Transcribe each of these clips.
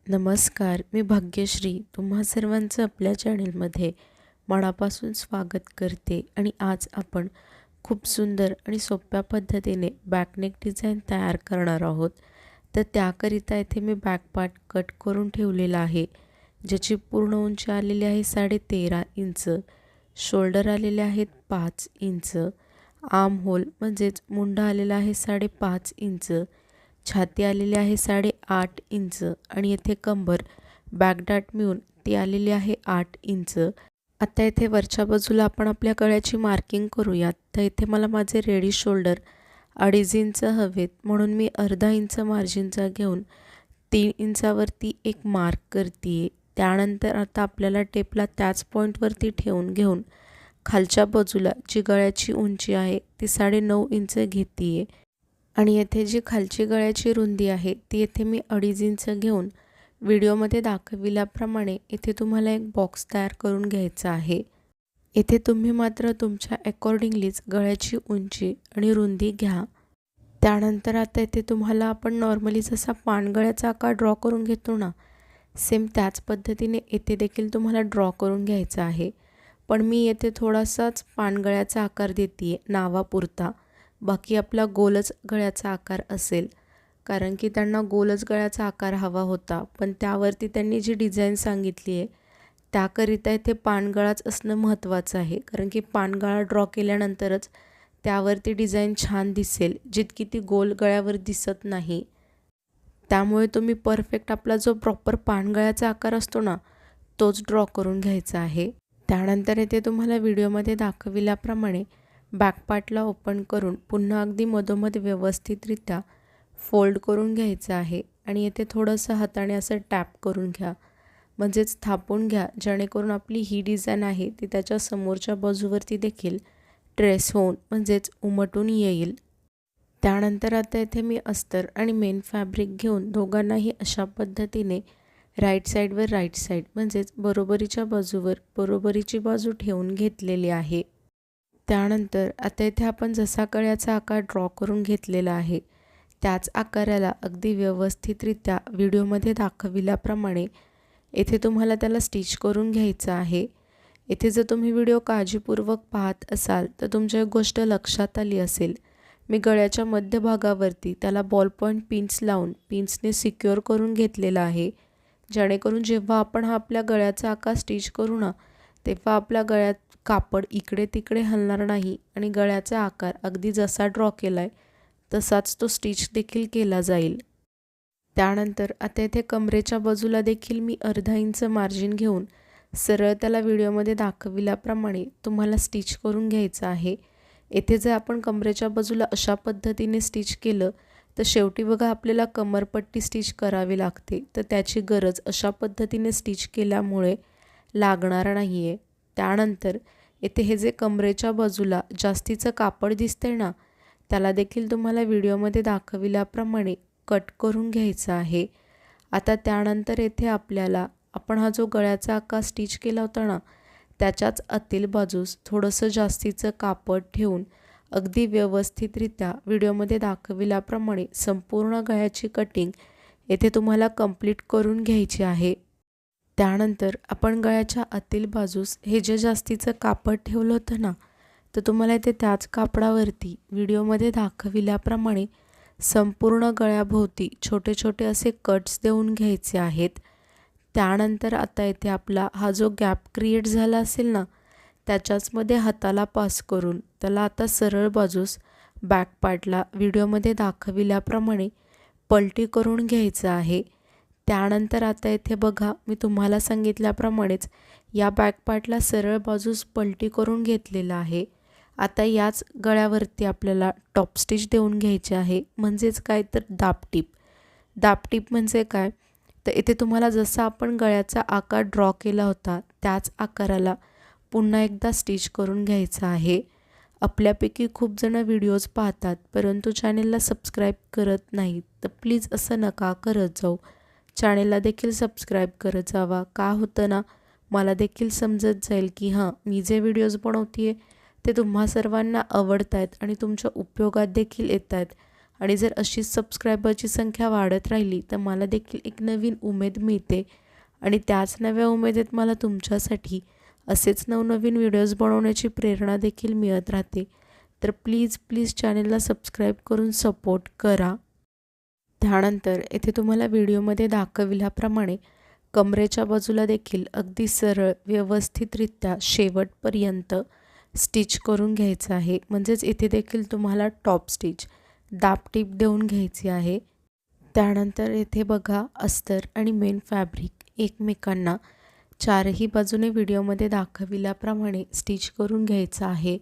नमस्कार, मी भाग्यश्री तुम्हा सर्वांचं आपल्या चॅनलमध्ये मनापासून स्वागत करते आणि आज आपण खूप सुंदर आणि सोप्या पद्धतीने बॅकनेक डिझाईन तयार करणार आहोत. तर त्याकरिता इथे मी बॅक पार्ट कट करून ठेवलेला आहे, ज्याची पूर्ण उंची आलेली आहे 13.5 इंच, शोल्डर आलेले आहेत 5 इंच, आर्म होल म्हणजेच मुंडा आलेला आहे 5.5 इंच, छाती आलेली आहे 8.5 इंच आणि येथे कंबर बॅकडाट मिळून ती आलेली आहे 8 इंच. आता इथे वरच्या बाजूला आपण आपल्या गळ्याची मार्किंग करूयात. तर इथे मला माझे रेडी शोल्डर 2.5 इंच हवेत, म्हणून मी अर्धा इंच मार्जिनचा घेऊन 3 इंचावरती एक मार्क करते. त्यानंतर आता आपल्याला टेपला त्याच पॉईंटवरती ठेवून घेऊन खालच्या बाजूला जी गळ्याची उंची आहे ती 9.5 इंच घेते आणि येथे जी खालची गळ्याची रुंदी आहे ती येथे मी 2.5 इंच घेऊन व्हिडिओमध्ये दाखविल्याप्रमाणे इथे तुम्हाला एक बॉक्स तयार करून घ्यायचा आहे. इथे तुम्ही मात्र तुमच्या अकॉर्डिंगलीच गळ्याची उंची आणि रुंदी घ्या. त्यानंतर आता इथे तुम्हाला आपण नॉर्मली जसा पानगळ्याचा आकार ड्रॉ करून घेतो ना, सेम त्याच पद्धतीने येथे देखील तुम्हाला ड्रॉ करून घ्यायचा आहे. पण मी येथे थोडासाच पानगळ्याचा आकार देते नावापुरता, बाकी आपला गोलच गळ्याचा आकार असेल, कारण की त्यांना गोलच गळ्याचा आकार हवा होता. पण त्यावरती त्यांनी जी डिझाईन सांगितली आहे त्याकरिता इथे पानगळाच असणं महत्त्वाचं आहे, कारण की पानगळा ड्रॉ केल्यानंतरच त्यावरती डिझाईन छान दिसेल, जितकी ती गोल गळ्यावर दिसत नाही. त्यामुळे तुम्ही परफेक्ट आपला जो प्रॉपर पानगळ्याचा आकार असतो ना, तोच ड्रॉ करून घ्यायचा आहे. त्यानंतर इथे तुम्हाला व्हिडिओमध्ये दाखविल्याप्रमाणे बॅक पार्टला ओपन करून पुन्हा अगदी मधोमध व्यवस्थितरित्या फोल्ड करून घ्यायचं आहे आणि येथे थोडंसं हाताने असं टॅप करून घ्या, म्हणजेच थापून घ्या, जेणेकरून आपली ही डिझाईन आहे ती त्याच्या समोरच्या बाजूवरती देखील ट्रेस होऊन म्हणजेच उमटून येईल. त्यानंतर आता इथे मी अस्तर आणि मेन फॅब्रिक घेऊन दोघांनाही अशा पद्धतीने राईट साईडवर राईट साईड म्हणजेच बरोबरीच्या बाजूवर बरोबरीची बाजू ठेवून घेतलेली आहे. त्यानंतर आता इथे आपण जसा गळ्याचा आकार ड्रॉ करून घेतलेला आहे त्याच आकाराला अगदी व्यवस्थितरित्या व्हिडिओमध्ये दाखविल्याप्रमाणे येथे तुम्हाला त्याला स्टिच करून घ्यायचं आहे. येथे जर तुम्ही व्हिडिओ काळजीपूर्वक पाहत असाल तर तुमच्या एक गोष्ट लक्षात आली असेल, मी गळ्याच्या मध्यभागावरती त्याला बॉल पॉईंट पिन्स लावून पिन्सने सिक्युअर करून घेतलेला आहे, जेणेकरून जेव्हा आपण हा आपल्या गळ्याचा आकार स्टिच करू ना, तेव्हा आपल्या गळ्यात कापड इकडे तिकडे हलणार नाही आणि गळ्याचा आकार अगदी जसा ड्रॉ केला आहे तसाच तो स्टिच देखील केला जाईल. त्यानंतर आता इथे कमरेच्या बाजूला देखील मी अर्धा इंच मार्जिन घेऊन सरळ त्याला व्हिडिओमध्ये दाखविल्याप्रमाणे तुम्हाला स्टिच करून घ्यायचं आहे. येथे जर आपण कमरेच्या बाजूला अशा पद्धतीने स्टिच केलं तर शेवटी बघा आपल्याला कमरपट्टी स्टिच करावी लागते, तर त्याची गरज अशा पद्धतीने स्टिच केल्यामुळे लागणार नाही आहे. त्यानंतर येथे हे जे कमरेच्या बाजूला जास्तीचं कापड दिसतंय ना, त्याला देखील तुम्हाला व्हिडिओमध्ये दाखविल्याप्रमाणे कट करून घ्यायचं आहे. आता त्यानंतर येथे आपल्याला आपण हा जो गळ्याचा आकार स्टिच केला होता ना, त्याच्याच आतील बाजूस थोडंसं जास्तीचं कापड ठेवून अगदी व्यवस्थितरित्या व्हिडिओमध्ये दाखविल्याप्रमाणे संपूर्ण गळ्याची कटिंग येथे तुम्हाला कंप्लीट करून घ्यायची आहे. त्यानंतर आपण गळ्याच्या आतील बाजूस हे जे जास्तीचं कापड ठेवलं होतं ना, तर तुम्हाला इथे त्याच कापडावरती व्हिडिओमध्ये दाखविल्याप्रमाणे संपूर्ण गळ्याभोवती छोटे छोटे असे कट्स देऊन घ्यायचे आहेत. त्यानंतर आता इथे आपला हा जो गॅप क्रिएट झाला असेल ना, त्याच्याचमध्ये हाताला पास करून त्याला आता सरळ बाजूस बॅक पार्टला व्हिडिओमध्ये दाखविल्याप्रमाणे पलटी करून घ्यायचं आहे. त्यानंतर आता इथे बघा मी तुम्हाला सांगितल्याप्रमाणेच या बॅक पार्टला सरळ बाजूस पलटी करून घेतलेला आहे. आता याच गळ्यावरती आपल्याला टॉप स्टिच देऊन घ्यायचे आहे, म्हणजेच काय तर दाबटीप. दाबटीप म्हणजे काय, तर इथे तुम्हाला जसा आपण गळ्याचा आकार ड्रॉ केला होता त्याच आकाराला पुन्हा एकदा स्टिच करून घ्यायचा आहे. आपल्यापैकी खूप जण व्हिडिओज पाहतात परंतु चॅनेलला सबस्क्राईब करत नाहीत, तर प्लीज असं नका करत जाऊ. चॅनेलला देखील सबस्क्राईब करत जावा. का होतं ना, मला देखील समजत जाईल की हां, मी जे व्हिडिओज बनवते आहे ते तुम्हा सर्वांना आवडत आहेत आणि तुमच्या उपयोगात देखील येत आहेत आणि जर अशीच सबस्क्रायबरची संख्या वाढत राहिली तर मला देखील एक नवीन उमेद मिळते आणि त्याच नव्या उमेदीत मला तुमच्यासाठी असेच नवनवीन व्हिडिओज बनवण्याची प्रेरणा देखील मिळत राहते। तर प्लीज चॅनलला सबस्क्राईब करून सपोर्ट करा। त्यानंतर येथे तुम्हाला व्हिडिओमध्ये दाखविल्याप्रमाणे कमरेच्या बाजूला देखील अगदी सरळ व्यवस्थितरित्या शेवटपर्यंत स्टिच करून घ्यायचं आहे। म्हणजेच इथे देखील तुम्हाला टॉप स्टिच दाबटीप देऊन घ्यायची आहे। त्यानंतर येथे बघा अस्तर आणि मेन फॅब्रिक एकमेकांना चारही बाजूने व्हिडिओमध्ये दाखविल्याप्रमाणे स्टिच करून घ्यायचं आहे।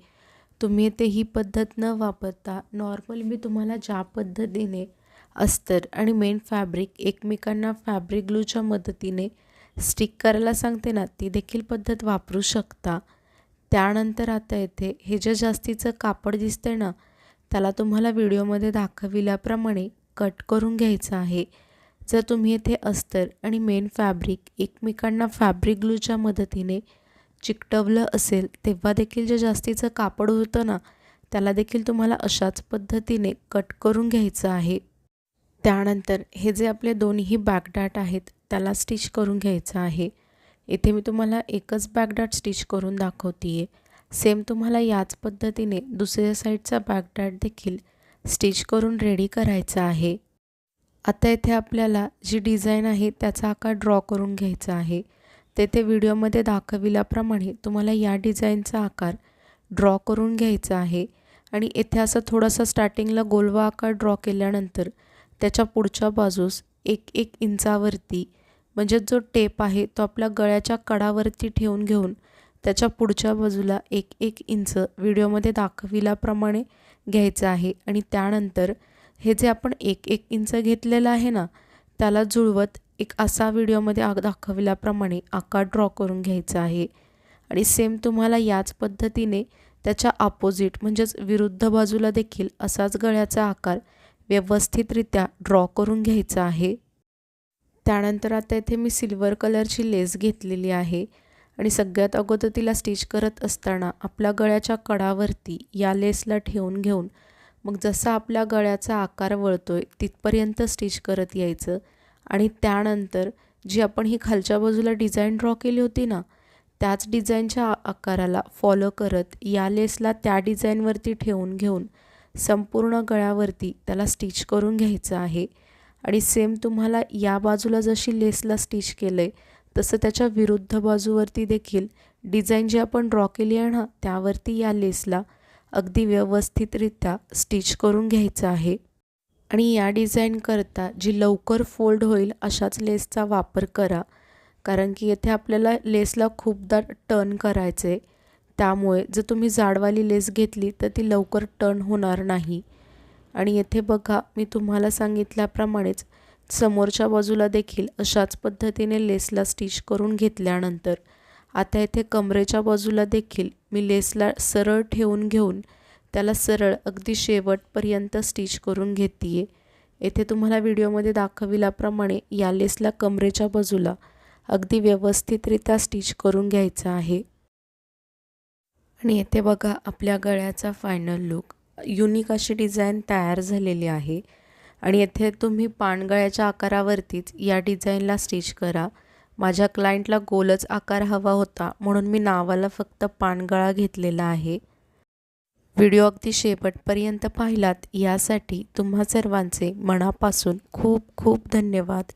तुम्ही इथे ही पद्धत न वापरता नॉर्मल मी तुम्हाला ज्या पद्धतीने अस्तर आणि मेन फॅब्रिक एकमेकांना फॅब्रिक ग्लूच्या मदतीने स्टिक करायला सांगते ना, ती देखील पद्धत वापरू शकता। त्यानंतर आता येथे हे जे जास्तीचं कापड दिसतंय ना, त्याला तुम्हाला व्हिडिओमध्ये दाखविल्याप्रमाणे कट करून घ्यायचं आहे। जर तुम्ही येथे अस्तर आणि मेन फॅब्रिक एकमेकांना फॅब्रिक ग्लूच्या मदतीने चिकटवलं असेल तेव्हा देखील जे जास्तीचं कापड होतं ना, त्याला देखील तुम्हाला अशाच पद्धतीने कट करून घ्यायचं आहे। त्यानंतर हे जे आपले दोन्ही बॅकडाट आहेत त्याला स्टिच करून घ्यायचं आहे। इथे मी तुम्हाला एकच बॅकडाट स्टिच करून दाखवतीये। सेम तुम्हाला याच पद्धतीने दुसऱ्या साईडचा बॅकडाट देखील स्टिच करून रेडी करायचा आहे। आता इथे आपल्याला जी डिझाईन आहे त्याचा आकार ड्रॉ करून घ्यायचा आहे। तेथे व्हिडिओमध्ये दाखविल्याप्रमाणे तुम्हाला या डिझाईनचा आकार ड्रॉ करून घ्यायचा आहे आणि इथे असं थोडासा स्टार्टिंगला गोलवा आकार ड्रॉ केल्यानंतर त्याच्या पुढच्या बाजूस 1-1 इंचावरती म्हणजे जो टेप आहे तो आपल्या गळ्याच्या कडावरती ठेवून घेऊन त्याच्या पुढच्या बाजूला 1-1 इंच व्हिडिओमध्ये दाखविल्याप्रमाणे घ्यायचं आहे आणि त्यानंतर हे जे आपण 1-1 इंच घेतलेलं आहे ना, त्याला जुळवत एक असा व्हिडिओमध्ये दाखविल्याप्रमाणे आकार ड्रॉ करून घ्यायचा आहे आणि सेम तुम्हाला याच पद्धतीने त्याच्या अपोजिट म्हणजेच विरुद्ध बाजूला देखील असाच गळ्याचा आकार व्यवस्थितरित्या ड्रॉ करून घ्यायचा आहे। त्यानंतर आता इथे मी सिल्वर कलरची लेस घेतलेली आहे आणि सगळ्यात अगोदर तिला स्टिच करत असताना आपल्या गळ्याच्या कडावरती या लेसला ठेवून घेऊन मग जसा आपल्या गळ्याचा आकार वळतोय तिथपर्यंत स्टिच करत यायचं आणि त्यानंतर जी आपण ही खालच्या बाजूला डिझाईन ड्रॉ केली होती ना, त्याच डिझाईनच्या आकाराला फॉलो करत या लेसला त्या डिझाईनवरती ठेवून घेऊन संपूर्ण गळ्यावरती त्याला स्टिच करून घ्यायचं आहे आणि सेम तुम्हाला या बाजूला जशी लेसला स्टिच केलंय तसं त्याच्या विरुद्ध बाजूवरती देखील डिझाईन जी आपण ड्रॉ केली आहे ना, त्यावरती या लेसला अगदी व्यवस्थितरित्या स्टिच करून घ्यायचं आहे आणि या डिझाईन करता जी लवकर फोल्ड होईल अशाच लेसचा वापर करा, कारण की येथे आपल्याला लेसला खूपदा टर्न करायचे। त्यामुळे जर तुम्ही जाडवाली लेस घेतली तर ती लवकर टर्न होणार नाही। आणि येथे बघा मी तुम्हाला सांगितल्याप्रमाणेच समोरच्या बाजूला देखील अशाच पद्धतीने लेसला स्टिच करून घेतल्यानंतर आता येथे कमरेच्या बाजूला देखील मी लेसला सरळ ठेवून घेऊन त्याला सरळ अगदी शेवटपर्यंत स्टिच करून घेतीये। येथे तुम्हाला व्हिडिओमध्ये दाखविल्याप्रमाणे या लेसला कमरेच्या बाजूला अगदी व्यवस्थितरित्या स्टिच करून घ्यायचा आहे आणि येथे बघा आपल्या गळ्याचा फायनल लुक युनिक अशी डिझाईन तयार झालेली आहे आणि येथे तुम्ही पानगळ्याच्या आकारावरतीच या डिझाईनला स्टिच करा। माझ्या क्लायंटला गोलच आकार हवा होता म्हणून मी नावाला फक्त पानगळा घेतलेला आहे। व्हिडिओ अगदी शेवटपर्यंत पाहिलात यासाठी तुम्हा सर्वांचे मनापासून खूप खूप धन्यवाद।